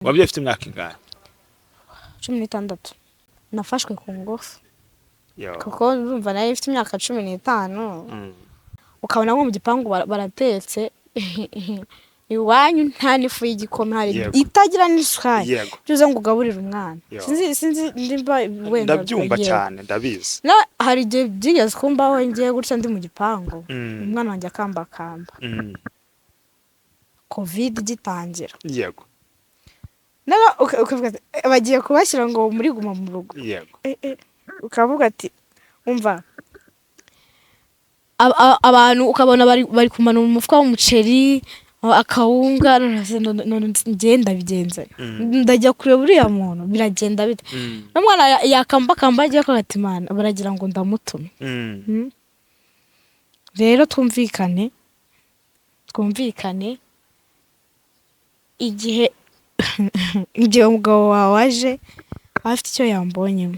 wabyo ufite imyaka ingahe? 16. Nafashwe kungufu. Yo. Kuko urumva nayo ifite imyaka 15. Ukabona nko mu gipangu baratetse iwanyu nta nifu y'igikoma hari itagira n'isukari. Byuze ngo ugaburire umwana. Sinzi ndimba wenda ndabyumva cyane ndabizi. Na hari igihe byigeze kumbaho ngiye gutya ndi mu gipangu. Umwana wanjye akamba. Covid gitangira. Yego. Naba ukavuga bagiye kubashyira ngo muri guma mu rugo. Yego. Ukavuga ati umva abantu ukabona bari kumana umufuka w'umuceri akawunga none ngenda bigenza ndajya kureba uriya muntu biragenda bite n'umwana yakamba agiye ko gatimana baragira ngo ndamutume. Rero twumvikane igihe umugabo wawe aje afite icyo yambonyemo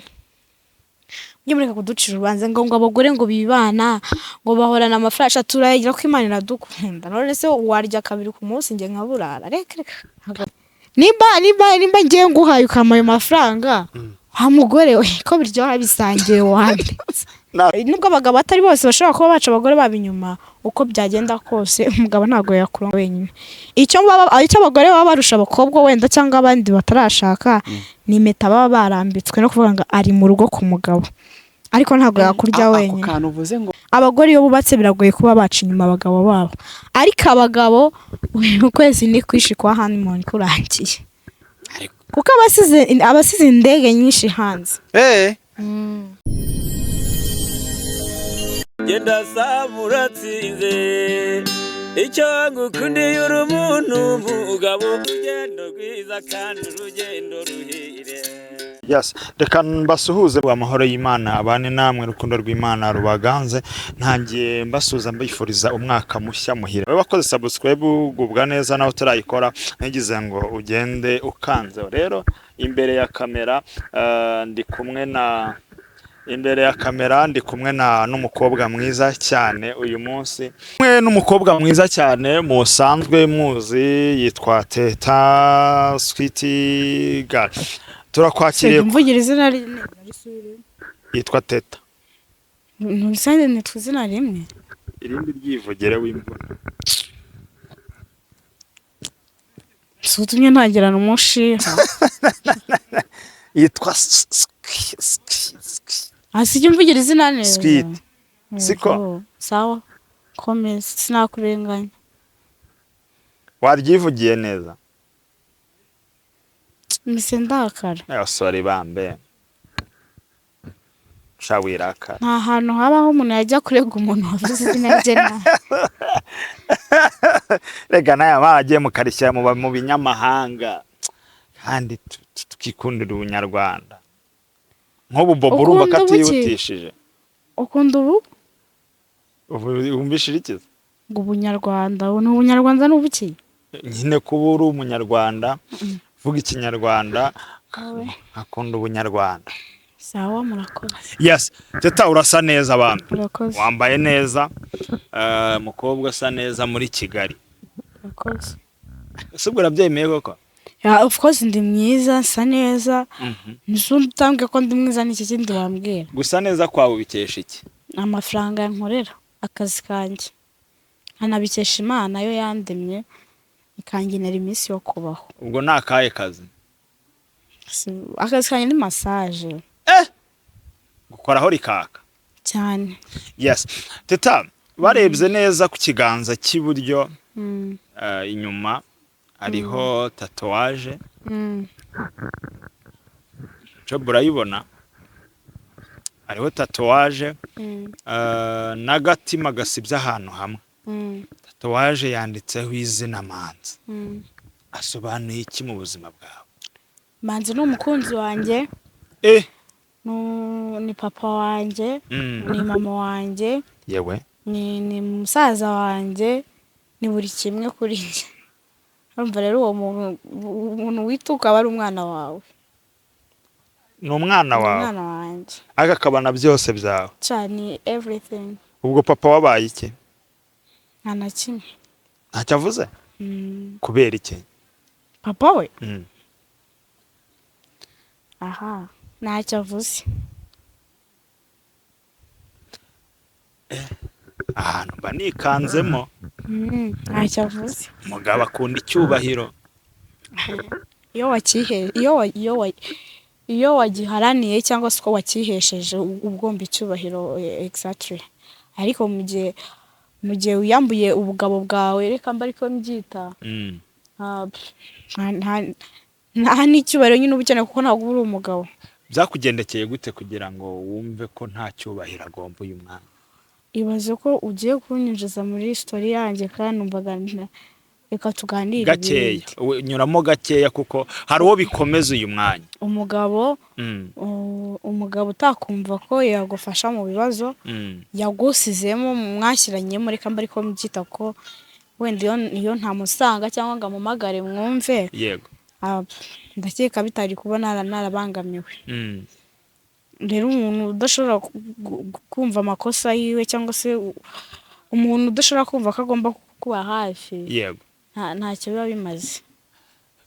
njye mureka kuducira urubanza ngo abagore ngo bibana ngo bahorana amafarasha turagira ko Imana iradukunda none se warya kabiri ku munsi nge nkaburara reka nimba ngiye nguhaye ukamaye amafaranga wa mugore we ko biryoha bisangiye wande nubwo abagabo atari bose bashobora kuba baca abagore babinyuma uko byagenda kose umugabo ntago yakura wenyine icyo abagore baba barusha abakobwa wenda cyangwa abandi batarashaka ni impeta baba barambitswe no kuvuga ngo ari mu rugo ku mugabo ariko ntago yakurya wenyine. Abagore iyo bubatse biragoye kuba baca inyuma abagabo babo ariko abagabo ukwezi ni kwishikwa honeymoon kurangiye kuko abasize indege nyinshi hanze. Genda samuratsinze icyo ngukundiye uri umuntu mugabo urugendo rwiza kandi urugendo ruhire. Yes, reka mbasuhuze amahoro y'Imana abane namwe rukundo rw'Imana rubaganze ntangiye mbasuza mbifuriza umwaka mushya muhira. Wowe wakoze subscribe ugubwa neza naho turayikora ngize ngo ugende ukanze. Rero imbere ya kamera ndi kumwe n'umukobwa mwiza cyane uyu munsi. N'umukobwa mwiza cyane musanzwe muzi yitwa Teta Sweetie Girl. Turakwakiriye mvugira izina rimwe yitwa Teta. Ntusande nitwe izina rimwe irindi ryivugere w'imvura. Sutumye ntagirana umushiha yitwa asije mvugira izina neza Sweet. Siko sawa komeza sinakurenganya waryivugiye neza. Mise ndakara sorry bambe shawiraka nta hantu habaho umuntu yajya kurega umuntu wavuze izina rye rega naye bagiye mukarishya mu binyamahanga kandi tukikundira ubunyarwanda nk'ubu Bobo urumva katiyutishije. Ukunda ubu umbishira ikiza ngo ubunyarwanda n'ubunyarwanda n'ubuki nyine kuba uri umunyarwanda vuga ikinyarwanda akunda ubunyarwanda. Sawa murakoze. Yes, Teta urasa neza abantu. Murakoze. Wambaye neza mukobwa asa neza muri Kigali. Murakoze. Subwo rabyemeye koko? Yeah, of course ndi mwiza nsa neza. Nisumbye ko ndi mwiza n'iki kindi wambwira. Gusa neza kwawe bikesha iki? Amafaranga yankorera akazi kanjye. Anabikesha Imana yo yandemye ikangenera iminsi yo kubaho. Ubwo nakaye kazi? Akazi kanjye ni massage. Gukoraho rikaka cyane. Yes, Teta barebye neza ku kiganza cy'iburyo inyuma ariho tatuwaje. Cyo burayibona ariho tatuwaje n'agatima gasibye ahantu hamwe. Tatuwaje yanditseho izina Manzi. Asobanuye iki mu buzima bwawe? Manzi n'umukunzi wanjye. Ni papa wanjye, ni mama wanjye, yewe ni musaza wanjye, ni buri kimwe kuri njye. Urumva rero uwo muntu wituka aba ari umwana wawe. Ni umwana wawe? Umwana wanjye. Agakabana byose byawe? Cyane everything. Ubwo papa wabaye iki? Nta na kimwe. Ntacyo avuze? Kubera iki? Papa we? aha ntacyo avuze. ahantu mba nikanzemo. Ntacyo avuze. Umugabo akunda icyubahiro. Iyo wagiharaniye cyangwa se ko wakihesheje ugomba icyubahiro exactly. Ariko mu gihe wiyambuye ubugabo bwawe reka mba ariko mbyita nta n'icyubahiro nyine uba ukeneye kuko ntabwo uri umugabo. Byakugendekeye gute kugira ngo wumve ko nta cyubahiro agomba uyu mwana? Ibaze ko ugiye kunyinjiza muri story yanjye kandi numvaga reka tuganire gakeya, nyuramo gakeya kuko hari uwo bikomeza uyu mwanya. Umugabo utakumva ko yagufasha mu bibazo yagusizemo mwashyiranyemo reka mba ariko mbyita ko wenda iyo ntamusanga cyangwa ngo amumagare mwumve. Yego. Ndakeka bitari kubona narabangamiwe. Rero umuntu udashobora kumva amakosa yiwe cyangwa se umuntu udashobora kumva ko agomba kuba hafi. Yego. Ntacyo biba bimaze.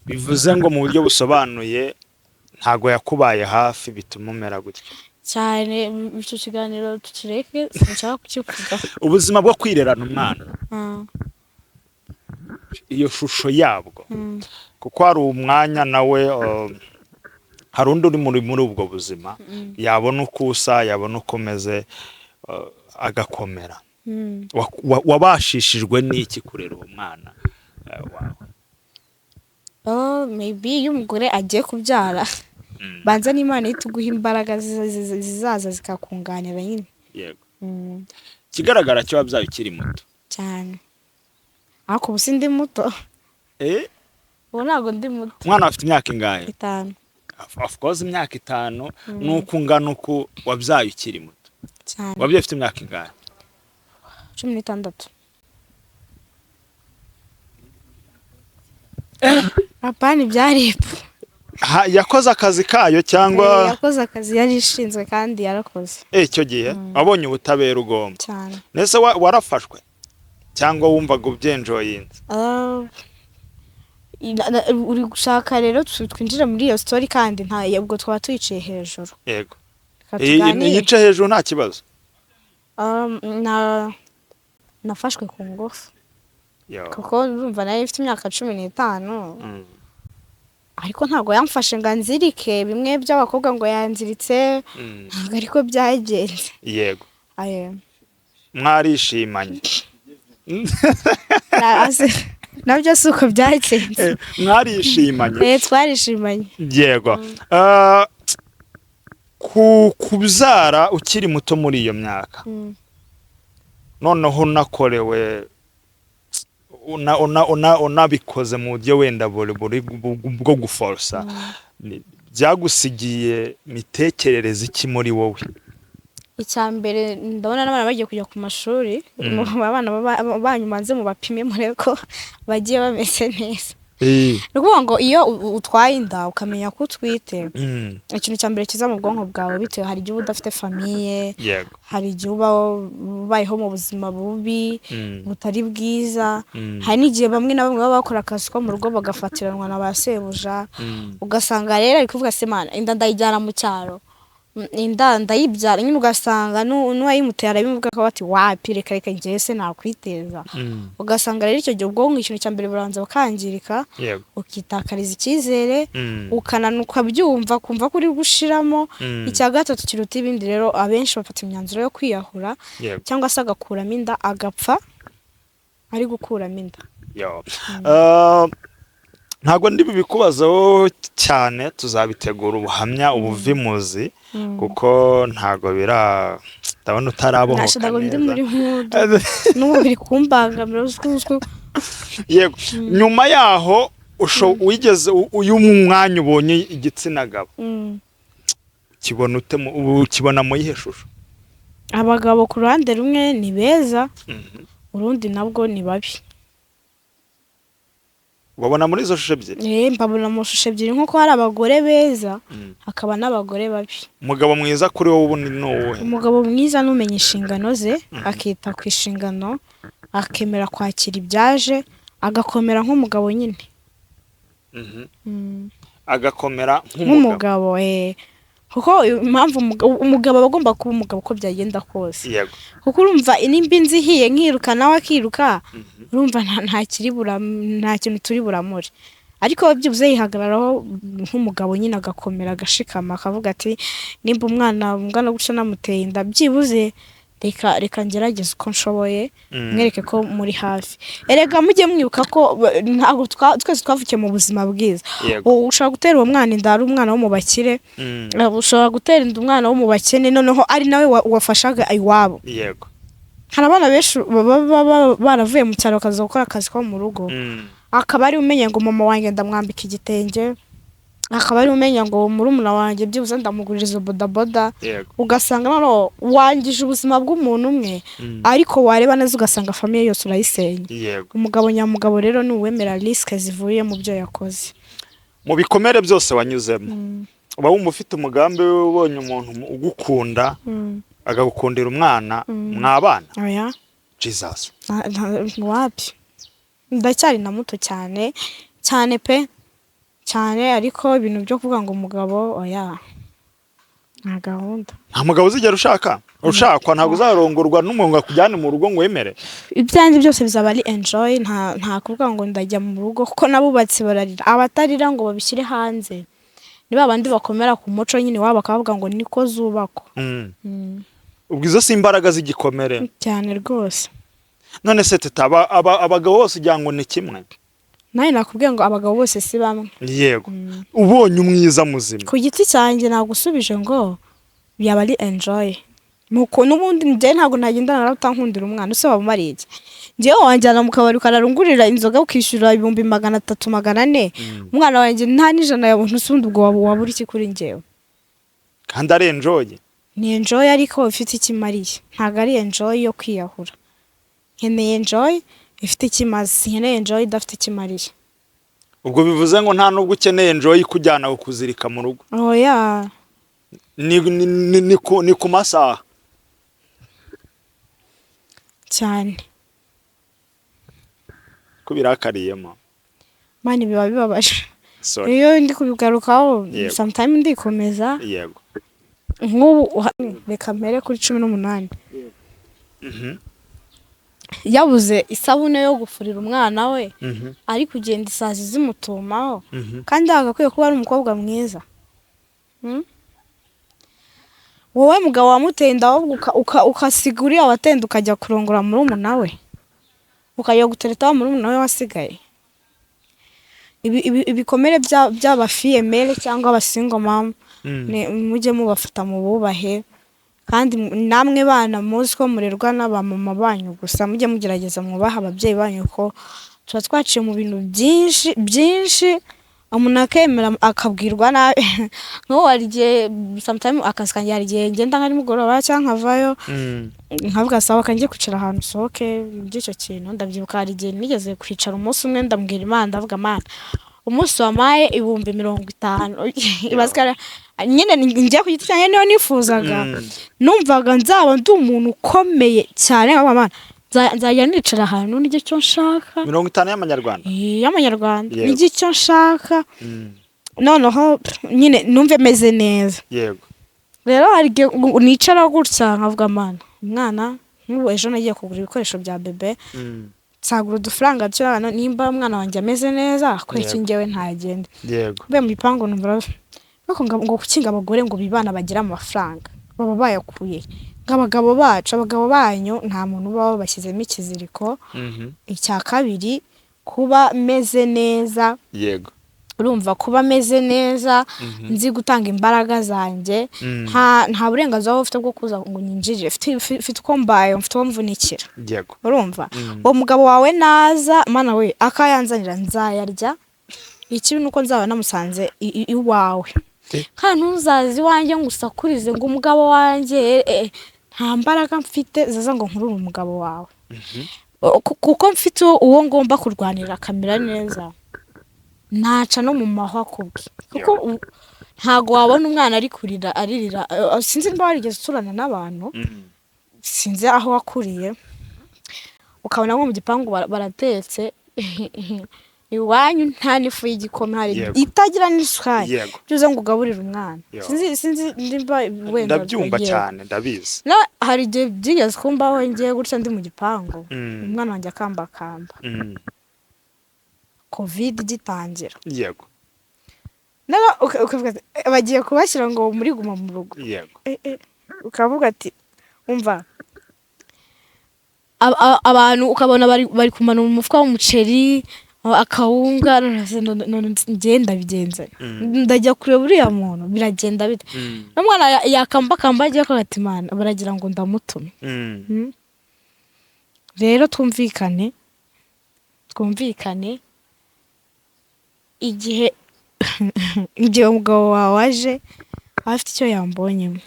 Bivuze ngo mu buryo busobanuye ntago yakubaye hafi bituma umera gutyo cyane. Icyo kiganiro tukireke sinshaka kukivuga. Ubuzima bwo kwirerana umwana, iyo shusho yabwo, kuko hari umwanya nawe hari undi uri muri ubwo buzima yabona uko usa, yabona uko umeze agakomera. Wabashishijwe n'iki kurera uwo mwana wawe? Maybe iyo umugore agiye kubyara banza n'Imana ituguha imbaraga zizaza zikakunganira nyine. Yego. Kigaragara cyo wabyaye ukiri muto cyane. Ariko ubu sindi muto. Ubu ntabwo ndi muto. Umwana afite imyaka ingahe? 5. Of course imyaka 5 nuko ungana uko wabyaye ukiri muto cyane. Wabyaye afite imyaka ingahe? 16. Apani byari yakoze akazi kayo cyangwa yakoze akazi yari ishinzwe kandi yarakoze. Icyo gihe wabonye ubutabera ugomba cyane. Nese warafashwe cyangwa wumvaga ubyenjoyinze? Uri gushaka rero twinjira muri iyo story kandi nta yabwo twaba tuyiciye hejuru. Yego. Yice hejuru nta kibazo. Nafashwe kungufu. Kuko urumva nayo ifite imyaka 15. Ariko ntago yamfashe ngo anzirike bimwe by'abakobwa ngo yanziritse. Ntago ariko byagenze. Yego. Mwarishimanye. Nabyo suko byagenze. Mwarishimanye. Twarishimanye. Yego. Kubyara ukiri muto muri iyo myaka. Noneho nakorewe unabikoze mu buryo wenda bwo guforsa, byagusigiye mitekerereze iki muri wowe? Icyambere ndabona n'abana bagiye kujya ku mashuri, abana banyumanze mu bapime mureko bagiye bameze neza. Nukuvuga ngo iyo utwaye inda ukamenya ko utwite, ikintu cyambere kiza mu bwonko bwawe bitewe hari igihe udafite famille, hari igihe ubayeho mu buzima bubi butari bwiza, hari n'igihe bamwe na bamwe baba bakora akazi ko mu rugo bagafatiranwa na ba sebuja, ugasanga rero ari kuvuga se mana inda ndayijyana mu cyaro, inda ndayibyara nyine ugasanga n'uwayimuteye arabimuvuga ko bati wapi reka ngiye se nakwiteza. Ugasanga rero icyo gihe ubwonko ikintu cyambere buranza bakangirika, ukitakariza icyizere, ukananuka byumva kumva ko uri gushiramo. Icya gatatu kiruta ibindi rero abenshi bafata imyanzuro yo kwiyahura cyangwa se agakuramo inda agapfa ari gukuramo inda. Ntago ndi bibikubazaho cyane, tuzabitegura ubuhamya ubuvimuzi kuko ntago ndabona utarabohoka neza. Nashadago ndi muri mudo n'ubu biri kumbangamira uzwi. Yego. Nyuma yaho wigeze uyu mwanya ubonye igitsina gabo, kibona ute kibona mu yihe shusho? Abagabo ku ruhande rumwe ni beza, urundi nabwo ni babi. Babona muri izo shusho ebyiri? Mbabona mu shusho ebyiri nkuko hari abagore beza hakaba n'abagore babi. Umugabo mwiza kuri wowe ubu ni uwuhe? Umugabo mwiza numenya inshingano ze, akita ku inshingano, akemera kwakira ibyaje, agakomera nk'umugabo nyine. agakomera nk'umugabo kuko impamvu umugabo aba agomba kuba umugabo uko byagenda kose yego kuko urumva nimba inzihiye nkiruka nawe akiruka urumva nta kintu turi buramure ariko byibuze yihagararaho nk'umugabo nyine agakomera agashikama akavuga ati nimba umwana ungana gutya namuteye inda byibuze reka ngerageze uko nshoboye mwereke ko muri hafi erega mujye mwibuka ko ntabwo twese twavukiye mu buzima bwiza ushobora gutera uwo mwana inda ari umwana wo mu bakire ushobora gutera inda umwana wo mu bakene noneho ari nawe wafashaga iwabo yego hari abana benshi baba baravuye mu cyaro bakaza gukora akazi ko mu rugo akaba ari umenye ngo mama wanjye ndamwambika igitenge akaba ari umenya ngo murumuna wanjye byibuze ndamuguririza bodaboda ugasanga noneho wangije ubuzima bw'umuntu umwe ariko wareba neza ugasanga famiye yose urayisenya umugabo nyamugabo rero ni uwemera risike zivuye mu byo yakoze mu bikomere byose wanyuzemo uba wumva ufite umugambi ubonye umuntu ugukunda agagukundira umwana mwabana oya Jesus wapi ndacyari na muto cyane pe cyane ariko ibintu byo kuvuga ngo umugabo oya nta gahunda nta mugabo uzigera ushakwa ntabwo uzarongorwa n'umuntu akujyane mu rugo ngo wemere ibyanjye byose bizaba ari enjoy nta kuvuga ngo ndajya mu rugo kuko nabubatse bararira abatarira ngo babishyire hanze ni babandi bakomera ku muco nyine wabo bakavuga ngo niko zubakwa ubwo izo si imbaraga z'igikomere cyane rwose none se teta abagabo bose ugira ngo ni kimwe nawe nakubwiye ngo abagabo bose si bamwe yego ubonye umwiza muzima ku giti cyanjye nagusubije ngo byaba ari enjoy nuko n'ubundi njye ntabwo nagendana nawe utankundira umwana use wabumariye iki njyewe wanjyana mu kabari ukararungurira inzoga ukishyura 300 400 umwana wanjye nta n'ijana yabuntu usundi ubwo wabura iki kuri njyewe kandi ari enjoy ni enjoy ariko ufite ikimariye ntabwo ari enjoy yo kwiyahura nkeneye enjoy ifite ikimazi nkeneye enjoy idafite ikimariye ubwo bivuze ngo nta nubwo ukeneye enjoy kujyana ukuzirika mu rugo oya ni ku masaha cyane ko birakariyemo mani biba bibabaje iyo ndi kubigarukaho sometimes ndikomeza yego nk'ubu reka mpere kuri 18 yabuze isabune yo gufurira umwana we ari kugenda isazi zimutumaho kandi agakwiye kuba ari umukobwa mwiza wowe mugabo wamuteye inda ukasiguriye abatenda ukajya kurongora murumuna we ukajya gutereta murumuna we wasigaye ibikomere by'aba female cyangwa abasingo mama mujye mubafata mu bubahe kandi namwe bana muzi ko murerwa n'abamama banyu gusa mujye mugerageza mwubaha ababyeyi banyu ko tuba twaciye mu bintu byinshi umuntu akemera akabwirwa nabi nko warigiye sometimes akazi kanjye yarigiye ngenda nkari mugoroba cyangwa nkavayo nkavuga sawa kanjye kwicara ahantu soke by'icyo kintu ndabyibuka harigiye nigeze kwicara umunsi umwe ndambwira Imana ndavuga Mana umunsi wamaye 50,000 ibazikara nyine ngiye ku giti cyane niyo nifuzaga numvaga nzaba ndi umuntu ukomeye cyane nk'abana nzajya nicara ahantu n'icyo cyo nshaka 50 y'amanyarwanda y'amanyarwanda n'icyo cyo nshaka noneho nyine numve meze neza yego rero hari nicara gutya nkavuga Mana umwana nk'ubu ejo nagiye kugura ibikoresho bya bebe sagura udufaranga cyane nimba umwana wanjye ameze neza kweki njyewe ntagende yego mbe mu bipango numva ngo kukinga abagore ngo bibana bagira amafaranga baba bayakuye ngabagabo bacu abagabo banyu nta muntu baba bashyizemo ikiziriko icya kabiri kuba meze neza yego urumva kuba meze neza nzi gutanga imbaraga zanjye nta burenganzira ufite bwo kuza ngo nyinjire mfite uko mbaye mfite uwo mvunikira yego urumva uwo mugabo wawe naza Mana we akayanzanira nzayarya ikibi nuko nzaba namusanze iwawe kandi ntuzazi wanjye ngo usakurize ngo umugabo wanjye nta mbaraga mfite zaza ngo nkurure umugabo wawe kuko mfite uwo ngomba kurwanira akamera neza naca no mu mahwa kubwe kuko ntago wabona umwana ari kurira aririra sinzi niba warigeze uturana n'abantu sinzi aho wakuriye ukabona nko mu gipangu baratetse iwanyu nta n'ifu y'igikoma hari Yego. itagira n'isukari Yego. byuze ngo ugaburire umwana Yo. sinzi ndimba wenda ndabyumva yego. cyane ndabizi. na hari igihe byigeze kumbaho ngiye gutya ndi mu gipangu Mm. umwana wanjye akambakamba Mm. covid gitangira Yego. naba ukavuga ati, bagiye kubashyira ngo muri guma mu rugo Yego. ukavuga ati umva abantu ukabona bari kumanura umufuka w'umuceri akawunga none ngenda bigenza ndajya kureba uriya muntu biragenda bite n'umwana yakambakamba agiye ko ati mana baragira ngo ndamutume rero twumvikane igihe umugabo wawe aje afite icyo yambonyemo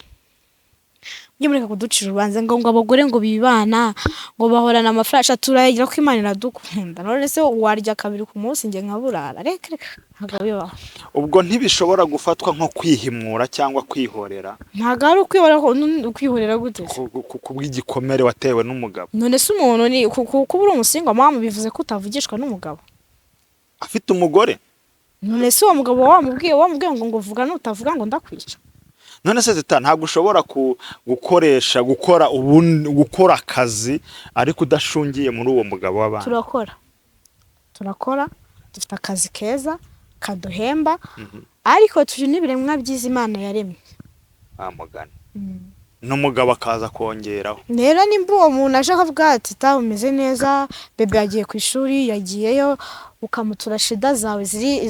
ujye mureka kuducira urubanza ngo abagore ngo bibana ngo bahorana amafaranga turayagira ko Imana iradukunda none se warya kabiri ku munsi nge nkaburara reka ntabwo bibaho. Ubwo ntibishobora gufatwa nko kwihimura cyangwa kwihorera. Ntabwo ari ukwihorera gute kubw'igikomere watewe n'umugabo. None se umuntu ni kuba uri umusinga mama bivuze ko utavugishwa n'umugabo afite umugore. None se uwo mugabo wamubwiye ngo vuga n'utavuga ngo ndakwica. None se ntabwo ushobora gukora akazi ariko udashungiye muri uwo mugabo w'abandi. Turakora dufite akazi keza kaduhemba ariko tuje n'ibiremwa byiza Imana yaremye. Amugana. N'umugabo akaza kongeraho. Rero nimba uwo muntu aje akavuga ati umeze neza bebe yagiye ku ishuri yagiyeyo ukamutura shida zawe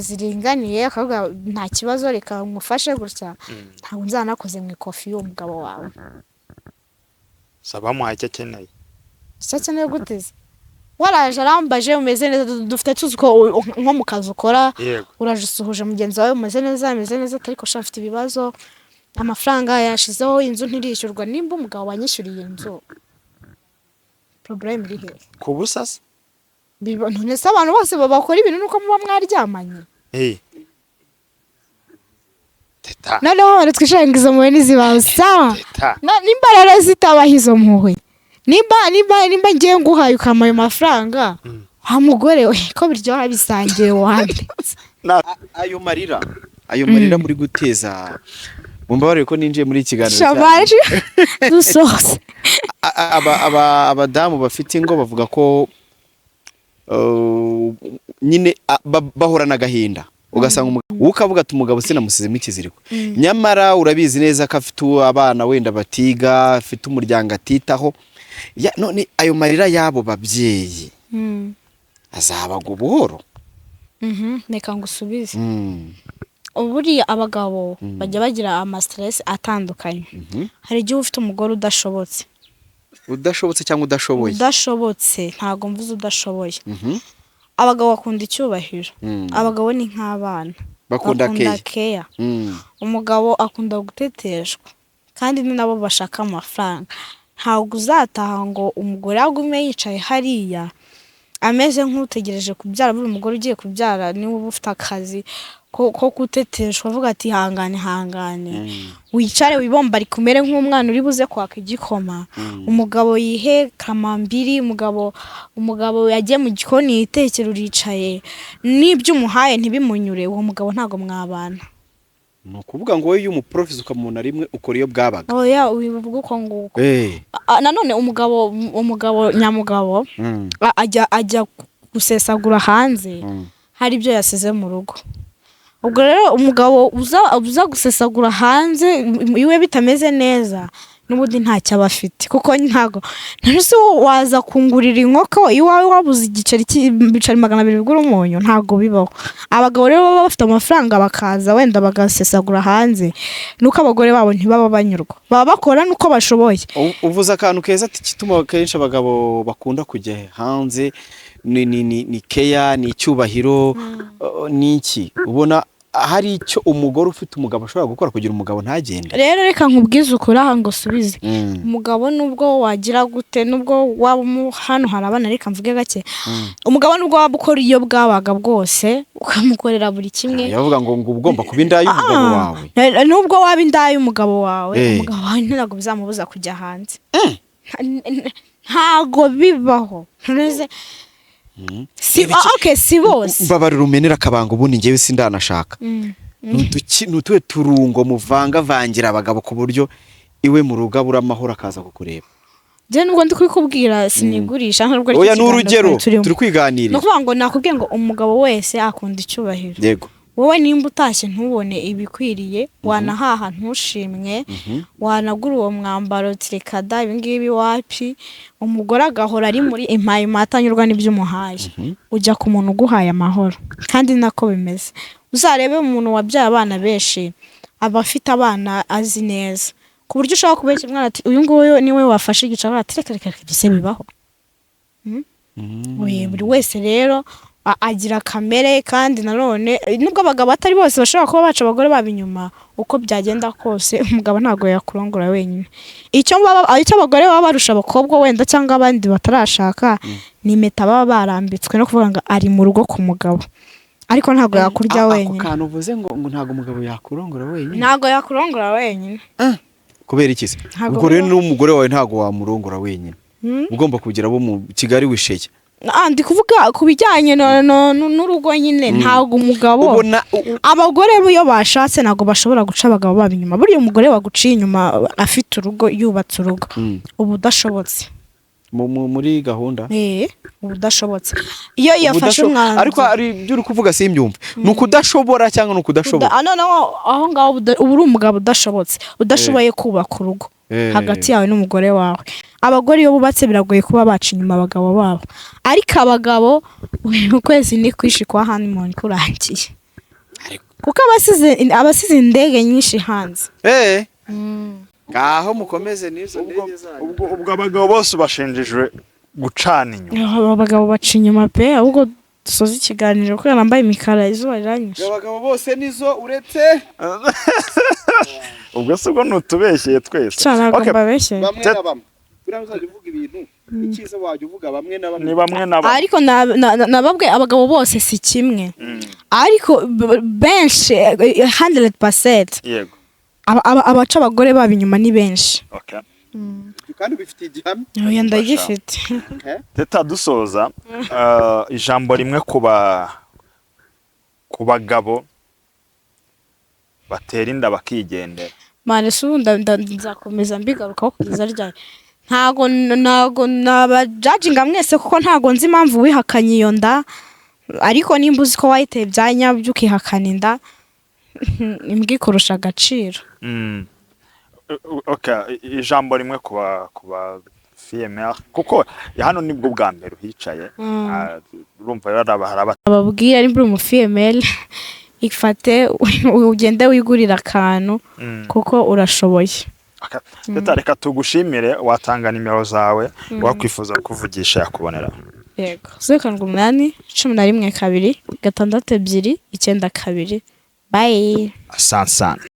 ziringaniye akavuga nta kibazo reka ngufashe gutya ntabwo nzanakoze mu ikofi y'umugabo wawe. Saba muhaye icyo akeneye guteze waraje arambaje umeze neza dufite tuzi ko nko mu kazi ukora uraje usuhuje mugenzi wawe umeze neza ariko sha mfite ibibazo amafaranga yashizeho inzu ntirishyurwa nimba umugabo wanyishyuriye inzu problem iri he ku busasa none se abantu bose bakora ibintu nuko muba mwaryamanye teta noneho twishangiza mu bene zibaho sawa nimba rero zitabaho izo mpuhwe nimba ngiye nguhaye ukama ayo mafaranga wa mugore we ko biryoha bisangiye wanditse ayo marira muri guteza mumbabarire ko ninjiye muri ikiganiro shabaje dusoze abadamu bafite ingo bavuga ko nyine bahorana agahinda ugasanga ukavuga ati umugabo sinamusizemo ikiziriko nyamara urabizi neza ko afite abana wenda batiga afite umuryango atitaho none ayo marira yabo babyeyi azabaga ubuhoro reka ngusubize uburiya abagabo bajya bagira ama stress atandukanye hari igihe ufite umugore udashobotse cyangwa udashobotse ntago mvuze udashoboye abagabo bakunda icyubahiro abagabo ni nk'abana bakunda care umugabo akunda guteteshwa kandi ni nabo bashaka amafaranga ntabwo uzataha ngo umugore agume yicaye hariya ameze nk'utegereje kubyara buri umugore ugiye kubyara niwe uba ufite akazi ko guteteshwa avuga ati hangane wicare wibomba ari kumere nk'umwana uri buze kwaka igikoma umugabo yihe kamambiri umugabo yagiye mu gikoni yitekera uricaye n'ibyo umuhaye ntibimunyure uwo mugabo ntago mwabana. Ni ukuvuga ngo wowe iyo umuprofisi ukamubona rimwe ukora iyo bwabaga oya wivuga uko nguko nanone umugabo nyamugabo ajya gusesagura hanze hari ibyo yasize mu rugo. Ubwo rero umugabo uza gusesagura hanze iwe bitameze neza n'ubundi ntacyo aba afite kuko ntago nese waza kungurira inkoko iwawe wabuze igiceri cy'ibiceri 200 bigura umunyu ntago bibaho. Abagabo rero baba bafite amafaranga bakaza wenda bagasesagura hanze nuko abagore babo ntibaba banyurwa baba bakora nuko bashoboye. Uvuze akantu keza ati kituma kenshi abagabo bakunda kujya hanze ni keya ni icyubahiro niki ubona hari icyo umugore ufite umugabo ashobora gukora kugira umugabo ntagende. Rero reka nkubwize ukuri aha ngo subize umugabo nubwo wagira gute nubwo waba hano harabana reka mvuge gake umugabo nubwo waba ukora iyo bwabaga bwose ukamukorera buri kimwe yavuga ngo ugomba kuba indayi umugabo wawe nubwo waba indayi umugabo wawe umugabo wawe ntabwo bizamubuza kujya hanze ntago bibaho. si bose mbabarira umenera akabanga ubundi njyewe sindanashaka nutuwe turungo muvanga vangira abagabo ku buryo iwe mu rugo abura amahoro akaza kukureba. Je nubwo ndi kubikubwira sinigurisha ntabwo ari oya n'urugero turi kwiganira. No kuvuga ngo nakubwiye ngo umugabo wese akunda icyubahiro. Yego. Wowe nimba utashye ntubone ibikwiriye wanahaha ntushimwe wanagura uwo mwambaro tirikada ibingibi wapi umugore agahora ari muri impaye matanyurwa n'ibyumuhaye ujya ku muntu uguhaye amahoro kandi nako bimeze. Uzarebe umuntu wabyaye abana benshi abafite abana azi neza ku buryo ushaka kubeshya umwana ati uyu nguyu niwe wafashe igicara ati reka gise bibaho. Oye buri wese rero agira kamere kandi nanone nubwo abagabo atari bose bashobora kuba baca abagore babinyuma uko byagenda kose umugabo ntago yakurongora wenyine. Icyo abagore baba barusha abakobwa wenda cyangwa abandi batarashaka ni impeta baba barambitswe no kuvuga ngo ari mu rugo ku mugabo ariko ntago yakurya wenyine. Ako kantu uvuze ngo ntago umugabo yakurongora wenyine. Ntago yakurongora wenyine. Kubera iki se? Ubwo rero n'umugore wawe ntago wamurongora wenyine. Ugomba kugira abo mu Kigali wisheke. Ndi kuvuga kubijyanye n'urugo nyine ntago umugabo abagore bo yo bashatse ntago bashobora guca abagabo babinyuma. Buri umugore waguciye inyuma afite urugo yubatse urugo ubu udashobotse muri gahunda ubu udashobotse iyo yafashe umwanzuro. Ariko ari ibyo uri kuvuga simbyumva nuko udashobora cyangwa nuko udashobora aho ngaho ubu uri umugabo udashobotse udashoboye kubaka urugo hagati yawe n'umugore wawe. Abagore iyo bubatse biragoye kuba baca inyuma abagabo babo ariko abagabo ukwezi ni kwishikwa honeymoon kurangiye kuko abasize indege nyinshi hanze. Ngaho mukomeze nizo ndege zanyu. Ubwo abagabo bose bashinjijwe gucana inyuma. Abagabo baca inyuma pe ahubwo dusoza ikiganiro kuko nambaye imikara izuba riranyishe. Abagabo bose nizo uretse ubwo se ubwo nutubeshyeye twese. Cyangwa mbabeshye. Bamwe na bamwe uzajya uvuga ibintu ikiza wajya uvuga bamwe na bamwe. Ni bamwe na bamwe ariko nababwe abagabo bose si kimwe ariko benshi 100%. Yego. Abaca abagore babinyuma ni benshi. Okay. Kandi bifite igihamya. Oya ndagifite. Teta dusoza ijambo rimwe ku bagabo batera inda bakigendera. Mane sunda nzakomeza mbigarukaho kugeza ryari. Ntago nabajudginga mwese kuko ntago nzi impamvu wihakanye iyo nda ariko nimba uzi ko wayiteye byanyabyo ukihakana inda imbwikurusha agaciro. Okay, ijambo rimwe kuba female kuko hano nibwo bwa mbere uhicaye urumva yarabahara ababwira nimba mu female ifate ugende wigurira akantu kuko urashoboye. Reka tugushimire watanga nimero zawe wakwifuza kuvugisha yakubonera. Yego 08 11 2 6 2 9 2. Bye. Asante.